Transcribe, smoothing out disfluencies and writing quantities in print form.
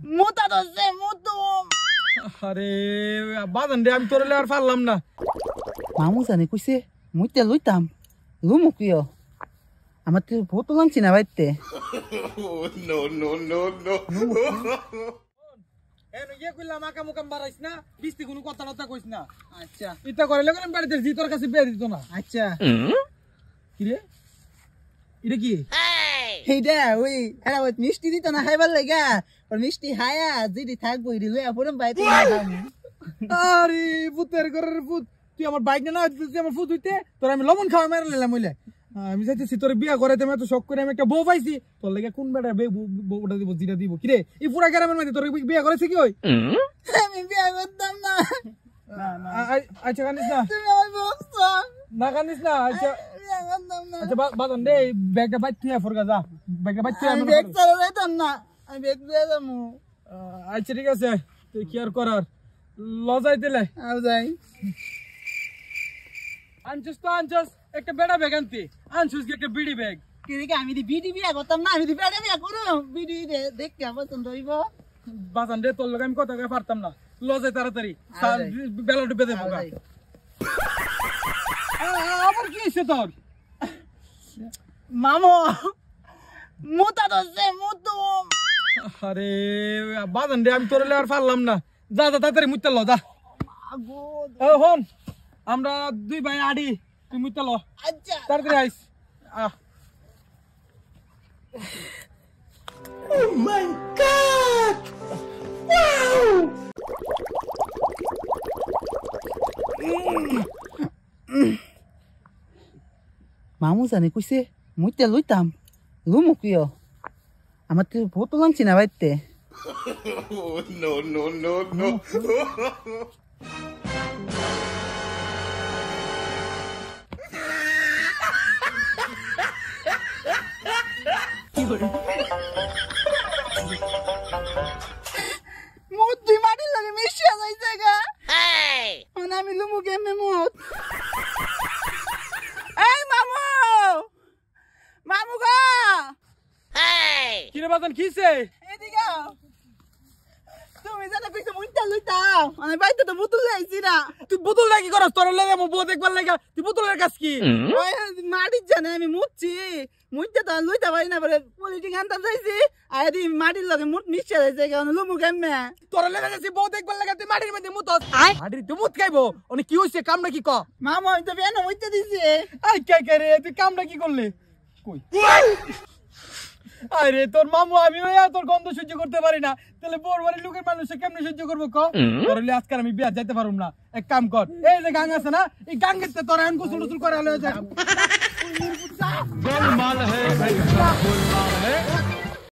মুতা দছে মুতুম আরে বাজান রে আমি তোরে আর পারলাম না মামু জানে কইছে মুইতে লইতাম লুমু কিও আমার তো বোতল আনছি না বাইতে এনো ইয়ে কইলাম আকা মুকাম বাড়াইছ না বিস্তি কোনো কথা না কইছ না আচ্ছা ইতা করে লাগলাম আমি বাড়িতে জি তোর কাছে বিয়ে দিত না আচ্ছা কি রে এটা কি এইটা ওই এরা ওই মিষ্টি দিত না খাইবার লাগা ওর মিষ্টি হায়া যদি থাকবো এটি লইয়া পড়ম বাইতে আরে পুতের ঘরের পুত তুই আমার বাইক না তুই আমার ফুট হইতে তোর আমি লবণ খাওয়া মেরে নিলাম হইলে আমি চাইতেছি তোর বিয়া করে আমি এত শখ করে আমি একটা বউ পাইছি তোর লেগে কোন বেটা বউটা দিব জিরা দিব কিরে এই পুরা গ্রামের মধ্যে তোর বিয়া করেছে কি ওই আমি বিয়া করতাম না আচ্ছা কানিস না তুমি আমার বলছো না কানিস না আচ্ছা বিয়া করতাম না আচ্ছা বাজান রে ব্যাগটা বাইর থেকে ফরগা যা ব্যাগটা বাইর থেকে আমি ব্যাগ চালা যাইতাম না আমি ব্যাগ দিয়ে যাবো আচ্ছা ঠিক আছে তুই কি আর করার লজাই দিলে আর যাই আনছিস তো আনছিস একটা বেড়া ব্যাগ আনতি আনছিস কি একটা বিড়ি ব্যাগ কিদিকে আমি দি বিডি বিয়া করতাম না আমি দি বেড়া বিয়া করো বিডি দেখতে পছন্দ হইব বাজান রে তোর লগে আমি কথা কয়ে পারতাম না লজাই তাড়াতাড়ি বেলা ডুবে দেবো আবার কি হয়েছে তোর মামু মুতা দছে মুতুম আরে বাজান রে আমি তোর আর পারলাম না যা যা তাড়াতাড়ি মুইতে ল যা হন আমরা দুই ভাই আডি তুই মুইতে ল আচ্ছা তাড়াতাড়ি আইস Oh my god! Wow! মামু জানে কইছে মুইতে লইতাম লুমু কিও আমার তো বোতল আনছি না বাইতে No. মুত দুই মাটির লাগে মিশিয়া যাইছে গা মানে আমি লুমু কেমনে মুত এই মামু মামু গা কিরে বাজান কিছে এদিকে তুমি জানো কইছো মুইতে লইতাম আমি বাইতে তো বোতল আইছি না তুই বোতল লাগি করস তোর লাগে মো বউ দেখবার লাগা তুই বোতলের কাজ কি ওই মাটির জানে আমি মুতছি মুইতে তো লইতে পারি না বলে পলিটিক আনতাম যাইছি আর দি মাটির লগে মুত মিশিয়া যাইছে কেন লুমু কেমনে তোর লাগে যাচ্ছি বউ দেখবার লাগা তুই মাটির মধ্যে মুতস মাটির তুই মুত খাইবো অনেক কি হইছে কামটা কি ক মামু আমি তো বেন মুইতে দিছে আই কে রে তুই কামটা কি করলি কই আরে তোর মামু আমি তোর গন্ধ সহ্য করতে পারি না তাহলে বউর বাড়ির লোকের মানুষে কেমনে সহ্য করবো করলে আজকে আমি বিয়া যাইতে পারুম না এক কাম কর এই যে গাং আছে না এই গাঙ্গের তোর এখন গোসল টোসল করে হলে যায়